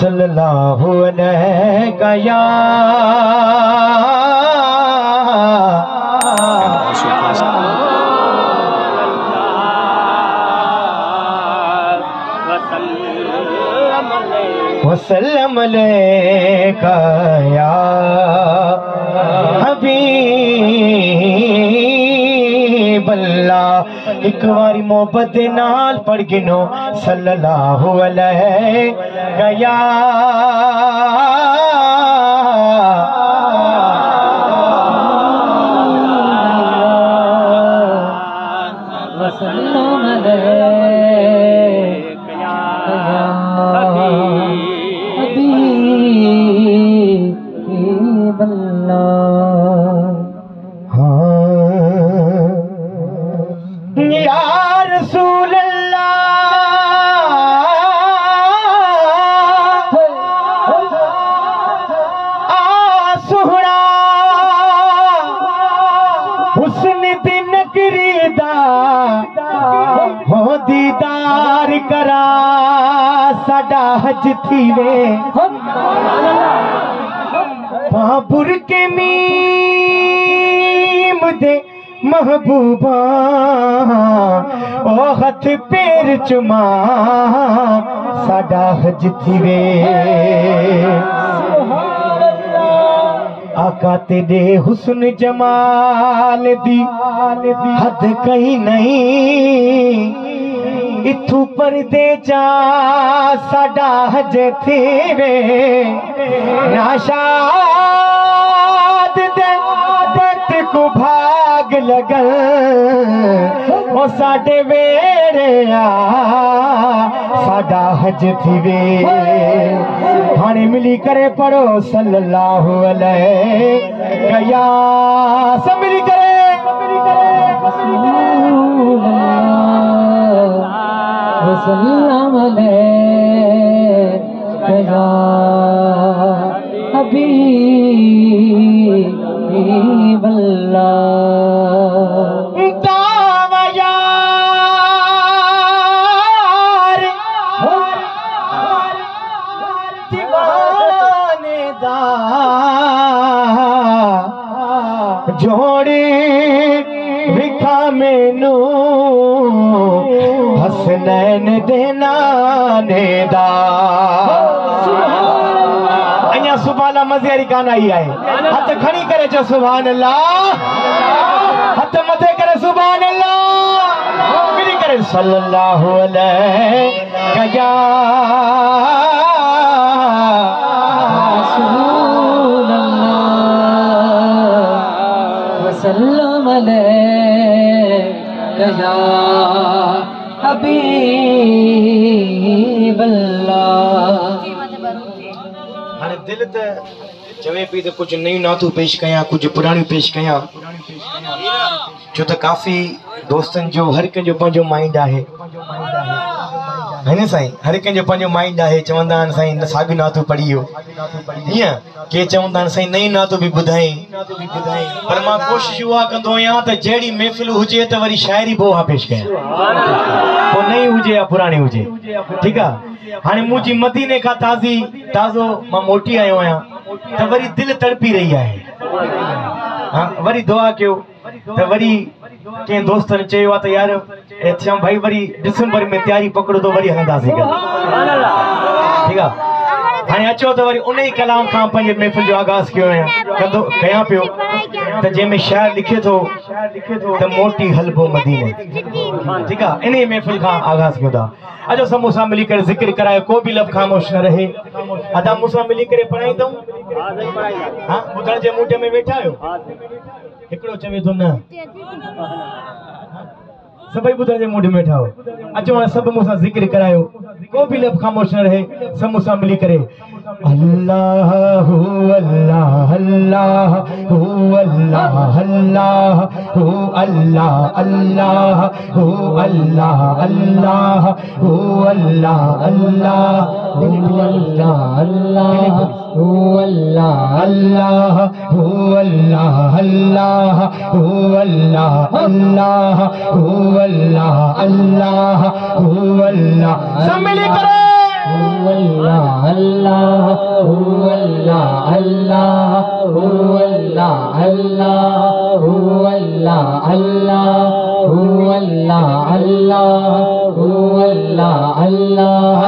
सल्लल्लाहु अलैहि या वसल्लम अलैका या हबीब अल्लाह। एक बारी मोहब्बत दे नाल पढ़ गिनो सल्लल्लाहु अलैहि या वसल्लम अलैका या हबीब अल्लाह। हाँ या रसूल अल्लाह आ सुहरा हुस्न दी नगरी दा हो दीदार करा साडा हज थीवे बाबुर के मीम दे महबूबा ओ हथ पैर चुमा साडा हज थीवे आका तेरे हुस्न जमाल दी हद कहीं नहीं इथू पर्दे जा साडा हज थीवे नाशाद दे बत को भाग लगल ओ साडे वेड़े आ साडा हज थीवे। हाणे मिली करे पढ़ो सल्लल्लाहु अलैहि या सब मिली करे वसल्लम अलैका या हबीब अल्लाह। दावा यार दीवाने दा जोड़ी विखा मैनू हसनैन देना नेदा अया सुभान मज़ेरी कान आई है हथ खड़ी करे जो सुभान अल्लाह हथ मथे करे सुभान अल्लाह मिली करे सल्लल्लाहु अलैहि या रसूल अल्लाह वसल्लम अलैका या हबीब अल्लाह। हाणे दिल त चवे पई त कुछ नई नातू पेश कयां कुछ पुराणी पेश कयां छो त काफ़ी दोस्तन जो हर कंहिंजो पंहिंजो माइंड आहे है न साईं हर कंहिंजो पंहिंजो माइंड आहे चवंदा आहिनि साईं साॻी नातू पढ़ी वियो हीअं के चवंदा आहिनि साईं नई नातू बि ॿुधाई पर मां कोशिशि उहा कंदो आहियां त जहिड़ी महफ़िल हुजे त वरी शाइरी पोइ उहा पेश कयां पोइ नई हुजे या पुराणी हुजे ठीकु आहे। हाणे मुंहिंजी मदीने खां ताज़ो मां मोटी आयो आहियां त वरी दिलि तड़पी रही आहे हाँ वरी दुआ कयो त वरी कंहिं दोस्तनि चयो आहे त यार चयूं भाई वरी दिसंबर में तयारी पकड़ो तो वरी हलंदासीं ठीकु आहे। हाणे अचो त वरी उन ई कलाम खां पंहिंजे महफ़िल जो आगाज़ कयां पियो त जंहिंमें शाइर लिखे थो त मोटी हलबो मदीने ठीकु आहे। इन ई महफ़िल खां आगाज़ कयूं था। अचो सब मूंसां मिली करे ज़िक्र करायो को बि लफ़्ज़ ख़ामोश न रहे अदा मूंसां मिली करे पढ़ाईंदऊं हाँ ॿुधण जे मूड में वेठा आहियो हिकिड़ो चवे थो न सभई ॿुधण जे मूड में वेठा हो अचो हाणे सभु मूंसां ज़िक्र करायो को बि लफ़्ज़ ख़ामोश न रहे सब मूंसां मिली करे अल्लाह हू अल्लाह अल्लाह हू अल्लाह अल्लाह हू अल्लाह अल्लाह हू अल्लाह अल्लाह हू अल्लाह अल्लाह हू अल्लाह अल्लाह हू अल्लाह अल्लाह हू अल्लाह अल्लाह हू अल्लाह अल्लाह हू अल्लाह अल्लाह हू अल्लाह सब मिली करे अल्लाह अल्लाह अल्लाह अल्लाह अल्लाह अल्लाह अल्लाह अल्लाह अल्लाह अल्लाह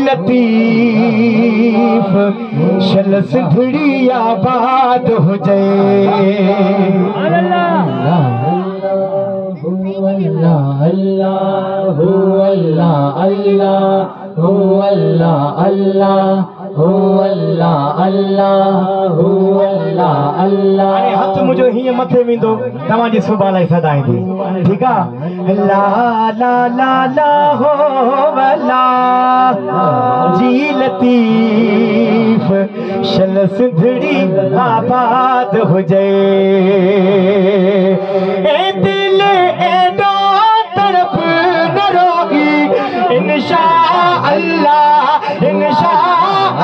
लतीफ शल सिंधड़ी आबाद हो जाए। अल्लाह अल्लाह अल्लाह अल्लाह अल्लाह अल्लाह अल्लाह अल्लाह अल्लाह अरे हथ मुझे ही मथे में दो तमाजी सुबह लाई सदाई दी ठीक है। ला ला ला ला हो वला जी लतीफ शल सिंधड़ी आबाद हो जाए। ए दिल एडो तड़प न रोगी इंशा अल्लाह इंशा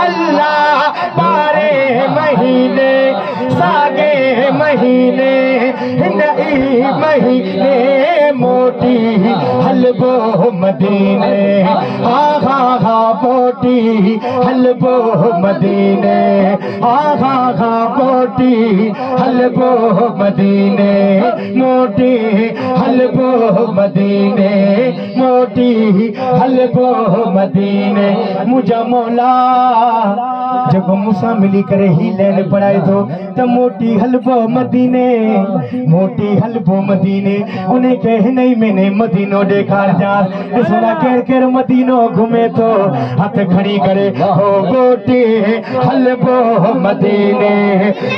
अल्लाह बारे महीने सागे महीने नई महीने मोटी हलबो मदीने हा मोटी हलबो मदीने हा मोटी हलबो मदीने मोटी हलबो मदीने मोटी हलबो मदीने। मुझा मौला जब मूसा मिली करे ही लेन पड़ाए तो मोटी हलबो मदीने मोटी हलबो मदीने उन्हें कह नहीं मैंने मदीनो देखार जा सुना केर केर मदीनो घूमे तो हाथ खड़ी करे हो मोटी हलबो मदीने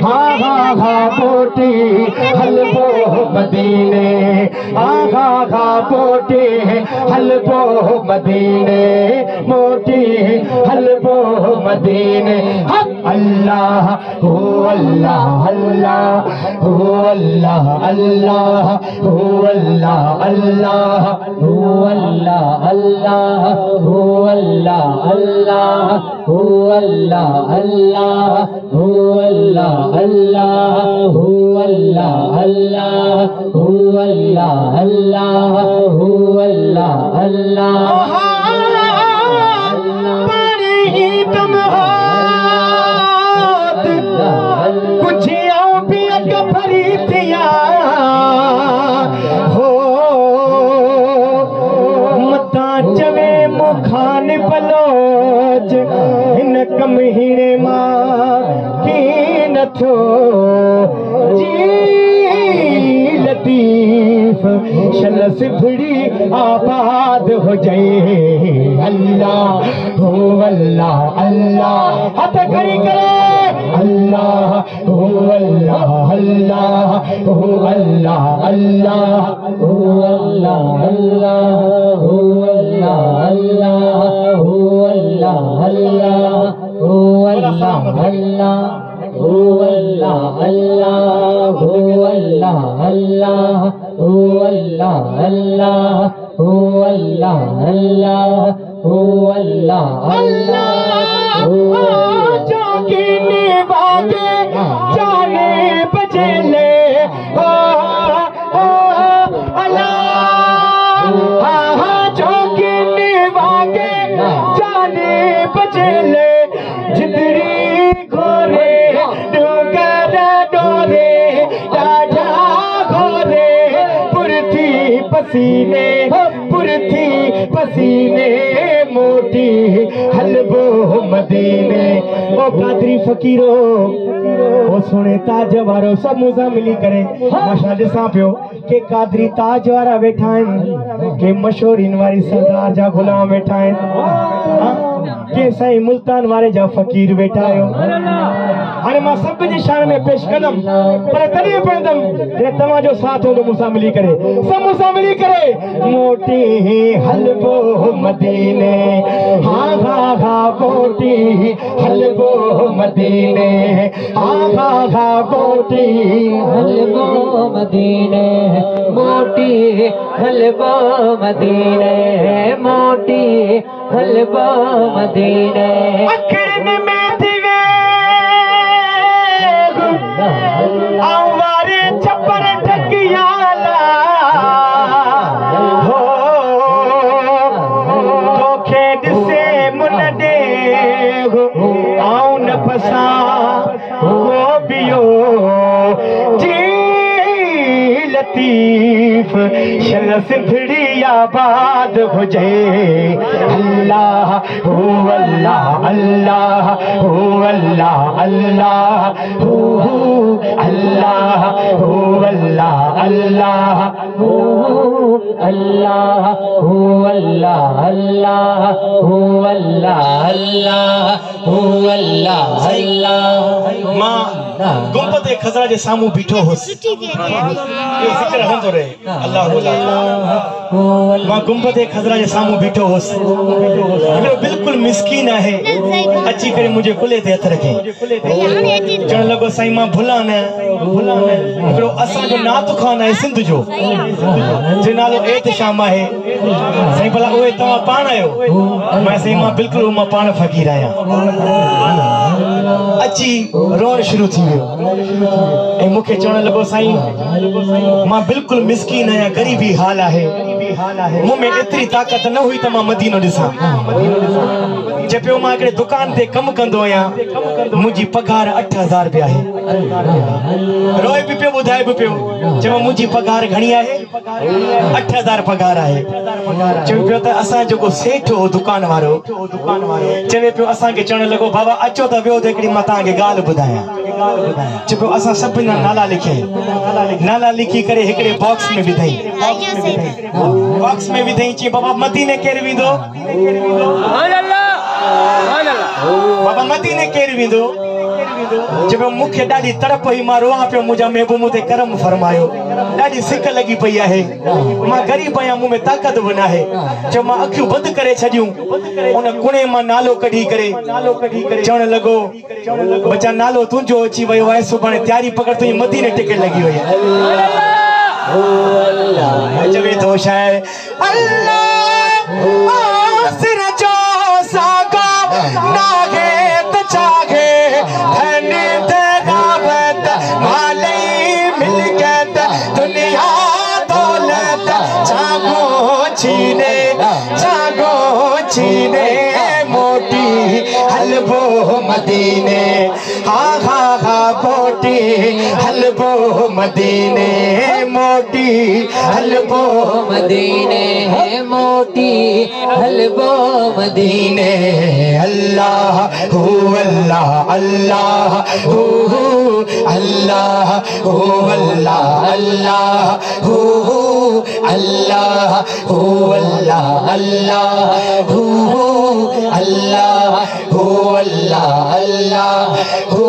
हा मोटी हलबो मदीने हा मोटी हलबो मदीने मोटी हलबो मदीने। अल्लाह हो अल्लाह अल्लाह हो अल्लाह अल्लाह हो अल्लाह अल्लाह हो अल्लाह अल्लाह हो अल्लाह अल्लाह हो अल्लाह अल्लाह हो अल्लाह अल्लाह हो अल्लाह अल्लाह हो अल्लाह अल्लाह हो अल्लाह अल्लाह खान पलोच इन कमहीने मां की नथो जी लतीफ शल सिंधड़ी आबाद हो जाए। अल्लाह हो अल्लाह अल्लाह हाथ खड़ी करे अल्लाह हो अल्लाह अल्लाह हो अल्लाह अल्लाह हो अल्लाह अल्लाह हो अल्लाह अल्लाह हो अल्लाह अल्लाह हो अल्लाह अल्लाह हो अल्लाह अल्लाह हो अल्लाह अल्लाह हो अल्लाह अल्लाह हो अल्लाह अल्लाह हो अल्लाह अल्लाह हो जाने वादे जाने बजेले पसीने पुरथी पसीने मोटी हलबो मदीने। ओ कादरी फकीरो ओ सुने ताज वारो सब मुसा मिली करे माशा ॾिसां पियो के कादरी ताज वारा वेठा आहिनि के मशहूर इन वारी सरदार जा गुलाम वेठा आहिनि। के साईं मुल्तान वाले जा फकीर बैठा आयो हाणे मां सब जी शान में पेश कदम पर तॾहिं पवंदम जे तव्हां जो साथ हो तो मुसा मिली करे सब मुसा मिली करे मोटी हलबो मदीने हा हा हा मोटी हलबो मदीने हा हा हा मोटी हलबो मदीने मोटी हलबो मदीने मोटी हलबो मदीने अखड़न में थी वे आवारे छपर ढकियाला हो तोखे ॾिसे मुन ॾे आऊं न फसा वो बियो जी लतीफ शल सिंधड़ी आबाद हुजे अल्लाह हो अल्लाह अल्लाह हो अल्लाह अल्लाह हो अल्लाह हो अल्लाह अल्लाह हो अल्लाह हो अल्लाह अल्लाह हो अल्लाह अल्लाह हो अल्लाह अल्लाह मां गुंबद खज़रा जे सामू बीठो होसि इहो ज़िक्र हलंदो रहे अल्लाह मां गुंबद खज़रा जे सामू बीठो होसि हिकिड़ो बिल्कुलु मिस्कीन आहे अची करे मुंहिंजे कुल्हे ते हथ रखे चवणु लॻो साईं मां भुलां न हिकिड़ो असांजो नात ख़ान आहे सिंध जो जो नालो एहतशाम आहे साईं भला उहे तव्हां पाण आहियो मां साईं मां बिल्कुलु मां पाण फ़क़ीर आहियां अची रोअण शुरू थी वियो ऐं मूंखे चवणु लॻो साईं मां बिल्कुलु मिस्कीन आहियां ग़रीबी हाल आहे मूं में एतिरी ताक़त न हुई त मां मदीनो ॾिसां जे पियो मां हिकिड़े दुकान ते कमु कंदो आहियां मुंहिंजी पघार 8000 रुपया आहे रोए बि पियो ॿुधाए बि पियो चयो मुंहिंजी पघार घणी आहे 8000 पघार आहे चयो पियो त असां जेको सेठ हो दुकान वारो चवे पियो असांखे चवणु लॻो बाबा अचो त वियो त हिकिड़ी मां तव्हांखे ॻाल्हि ॿुधायां चयो पियो असां सभिनी जा नाला लिखियईं नाला लिखी करे हिकिड़े बॉक्स में विधई बॉक्स में विधई चई बाबा मदीने केरु वेंदो बाबा मदीने केरु वेंदो जब मूंखे ॾाढी तड़प हुई मां रोआं पियो मुंहिंजा महबूब मूं ते करम फरमायो ॾाढी सिक लॻी पई आहे मां ग़रीब आहियां मूं में ताक़त बि न आहे जो मां अखियूं बंदि करे छॾियूं उन कुणे मां नालो कढी करे चवणु लॻो बचा नालो तुंहिंजो अची वियो आहे सुभाणे तयारी पकड़ तुंहिंजी मदीने टिकट लॻी वई आहे चवे थो शायर अल्लाह सिर जो सागा नागे त चागे धनी दगावत मालई मिलकत दुनिया दौलत जागो छीने मोटी हलबो मदीने हा हा हा मोटी हलबो मदीने मोटी हलबो मदीने मोटी हलबो मदीने अल्लाह हू अल्लाह अल्लाह हू अल्लाह हू अल्लाह अल्लाह हू अल्लाह हू अल्लाह अल्लाह हू अल्लाह हू अल्लाह अल्लाह हू